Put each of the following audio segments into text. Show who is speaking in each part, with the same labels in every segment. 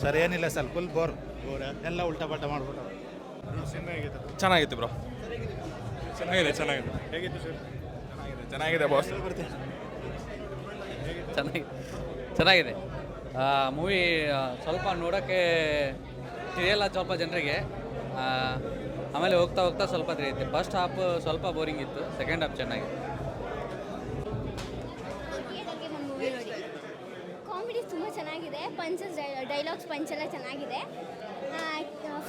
Speaker 1: Sir ಏನಿಲ್ಲ sir full bore ಎಲ್ಲ ಉಲ್ಟಾ ಪಲ್ಟಾ ಮಾಡ್ಬಿಟ್ಟು
Speaker 2: ಚೆನ್ನಾಗಿತ್ತು ಬ್ರೋ. ಚೆನ್ನಾಗಿದೆ ಚೆನ್ನಾಗಿದೆ ಬಾಸ್.
Speaker 3: ಚೆನ್ನಾಗಿದೆ ಮೂವಿ. ಸ್ವಲ್ಪ ನೋಡೋಕ್ಕೆ ತಿಳಿಯಲ್ಲ ಸ್ವಲ್ಪ ಜನರಿಗೆ, ಆಮೇಲೆ ಹೋಗ್ತಾ ಹೋಗ್ತಾ ಸ್ವಲ್ಪ ತಿಳಿಯುತ್ತೆ. ಫಸ್ಟ್ ಹಾಫ್ ಸ್ವಲ್ಪ ಬೋರಿಂಗ್ ಇತ್ತು, ಸೆಕೆಂಡ್ ಹಾಫ್ ಚೆನ್ನಾಗಿದೆ.
Speaker 4: ಕಾಮಿಡಿ ತುಂಬ ಚೆನ್ನಾಗಿದೆ, ಪಂಚಸ್ ಡೈಲಾಗ್ಸ್ ಪಂಚ್ ಎಲ್ಲ ಚೆನ್ನಾಗಿದೆ.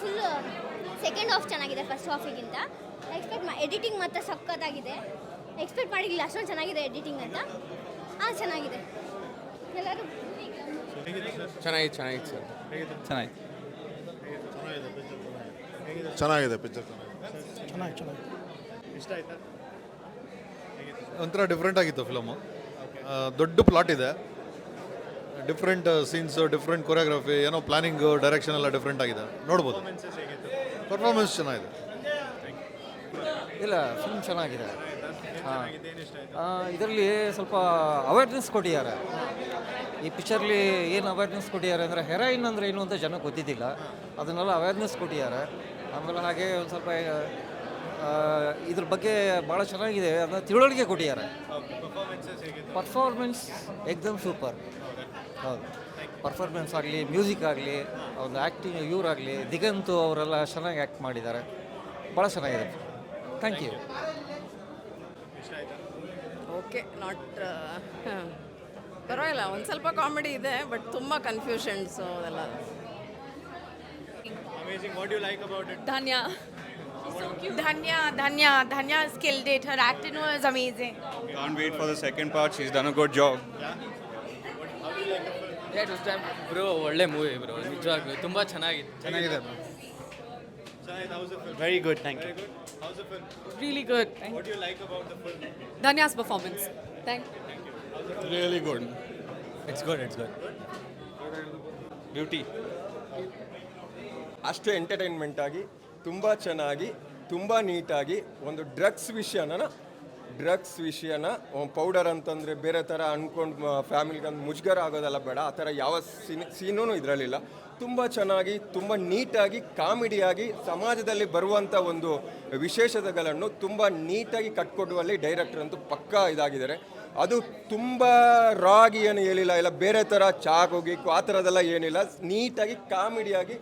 Speaker 4: ಫುಲ್ಲು ಸೆಕೆಂಡ್ ಹಾಫ್ ಚೆನ್ನಾಗಿದೆ ಫಸ್ಟ್ ಹಾಫಿಗಿಂತ. ಎಡಿಟಿಂಗ್ ಮಾತ್ರ ಸಖತ್ತಾಗಿದೆ, ಎಕ್ಸ್ಪೆಕ್ಟ್ ಮಾಡಿರಲಿಲ್ಲ ಅಷ್ಟೊಂದು ಚೆನ್ನಾಗಿದೆ ಎಡಿಟಿಂಗ್ ಅಂತ. ಚೆನ್ನಾಗಿದೆ. ಎಲ್ಲರೂ
Speaker 2: ಚೆನ್ನಾಗಿತ್ತು ಸರ್.
Speaker 5: ಚೆನ್ನಾಗಿದೆ ಪಿಕ್ಚರ್. ಒಂಥರ ಡಿಫ್ರೆಂಟ್ ಆಗಿತ್ತು ಫಿಲಮು. ದೊಡ್ಡ ಪ್ಲಾಟ್ ಇದೆ, ಡಿಫ್ರೆಂಟ್ ಸೀನ್ಸ್, ಡಿಫ್ರೆಂಟ್ ಕೊರಿಯೋಗ್ರಫಿ, ಏನೋ ಪ್ಲಾನಿಂಗು ಡೈರೆಕ್ಷನ್ ಎಲ್ಲ ಡಿಫ್ರೆಂಟ್ ಆಗಿದೆ, ನೋಡ್ಬೋದು. ಪರ್ಫಾರ್ಮೆನ್ಸ್ ಚೆನ್ನಾಗಿದೆ.
Speaker 6: ಇಲ್ಲ, ಫಿಲ್ಮ್ ಚೆನ್ನಾಗಿದೆ. ಇದರಲ್ಲಿ ಸ್ವಲ್ಪ ಅವೇರ್ನೆಸ್ ಕೊಟ್ಟಿದ್ದಾರೆ. ಈ ಪಿಕ್ಚರ್ಲಿ ಏನು ಅವೇರ್ನೆಸ್ ಕೊಟ್ಟಿದ್ದಾರೆ ಅಂದರೆ ಹೆರಾಯಿನ್ ಅಂದರೆ ಏನು ಅಂತ ಜನಕ್ಕೆ ಗೊತ್ತಿದ್ದಿಲ್ಲ, ಅದನ್ನೆಲ್ಲ ಅವೇರ್ನೆಸ್ ಕೊಟ್ಟಿದ್ದಾರೆ. ಆಮೇಲೆ ಹಾಗೆ ಒಂದು ಸ್ವಲ್ಪ ಇದ್ರ ಬಗ್ಗೆ ಭಾಳ ಚೆನ್ನಾಗಿದೆ ಅದನ್ನ ತಿಳುವಳಿಕೆ ಕೊಟ್ಟಿದ್ದಾರೆ. ಪರ್ಫಾರ್ಮೆನ್ಸ್ ಎಕ್ದಮ್ ಸೂಪರ್. ಹೌದು, ಪರ್ಫಾರ್ಮೆನ್ಸ್ ಆಗಲಿ, ಮ್ಯೂಸಿಕ್ ಆಗಲಿ, ಒಂದು ಆ್ಯಕ್ಟಿಂಗ್ ಇವರಾಗಲಿ, ದಿಗಂತು ಅವರೆಲ್ಲ ಚೆನ್ನಾಗಿ ಆ್ಯಕ್ಟ್ ಮಾಡಿದ್ದಾರೆ, ಭಾಳ ಚೆನ್ನಾಗಿದೆ. Thank you.
Speaker 7: ಓಕೆ, ನಾಟ್ ಪರವಾಗಿಲ್ಲ, ಒಂದು ಸ್ವಲ್ಪ ಕಾಮಿಡಿ ಇದೆ, ಬಟ್ ತುಂಬ ಕನ್ಫ್ಯೂಷನ್ಸು ಅದೆಲ್ಲ.
Speaker 8: Dhanya skilled it. Her acting was amazing.
Speaker 2: Can't wait for the second part. She's done a good job.
Speaker 3: Bro ಒಳ್ಳೆ ಮೂವಿ ಬ್ರೋ, ನಿಜವಾಗ್ಲೂ ತುಂಬ ಚೆನ್ನಾಗಿದೆ.
Speaker 1: Very good, thank you.
Speaker 8: Really good.
Speaker 7: What do you like about the film?
Speaker 8: Dhanya's performance. Thank you.
Speaker 2: Really good.
Speaker 3: It's good.
Speaker 2: Beauty.
Speaker 9: ಅಷ್ಟು entertainment ಆಗಿ, ತುಂಬ ಚೆನ್ನಾಗಿ, ತುಂಬ ನೀಟಾಗಿ ಒಂದು ಡ್ರಗ್ಸ್ ವಿಷಯನ ಪೌಡರ್ ಅಂತಂದರೆ ಬೇರೆ ಥರ ಅಂದ್ಕೊಂಡು ಫ್ಯಾಮಿಲಿಗೆ ಒಂದು ಮುಜುಗರ ಆಗೋದೆಲ್ಲ ಬೇಡ, ಆ ಥರ ಯಾವ ಸೀನೂ ಇದರಲ್ಲಿಲ್ಲ. ತುಂಬ ಚೆನ್ನಾಗಿ, ತುಂಬ ನೀಟಾಗಿ, ಕಾಮಿಡಿಯಾಗಿ ಸಮಾಜದಲ್ಲಿ ಬರುವಂಥ ಒಂದು ವಿಶೇಷತೆಗಳನ್ನು ತುಂಬ ನೀಟಾಗಿ ಕಟ್ಕೊಡುವಲ್ಲಿ ಡೈರೆಕ್ಟರ್ ಅಂತೂ ಪಕ್ಕಾ ಇದಾಗಿದ್ದಾರೆ. ಅದು ತುಂಬ ರಾಗಿ ಏನು ಹೇಳಿಲ್ಲ, ಇಲ್ಲ ಬೇರೆ ಥರ ಚಾಗೋಗಿ ಆ ಥರದ್ದೆಲ್ಲ ಏನಿಲ್ಲ, ನೀಟಾಗಿ ಕಾಮಿಡಿಯಾಗಿ